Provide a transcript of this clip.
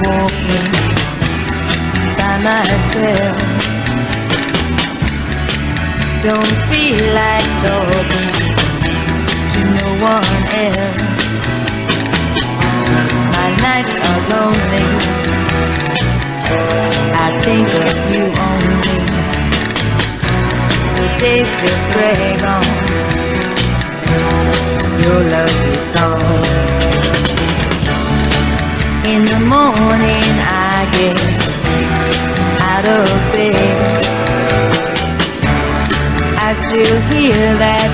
walking by myself. Don't feel like talking to no one else. My nights are lonely, I think of you only. The days just drag on, your love is gone. In the morning I get out of bed, I still hear that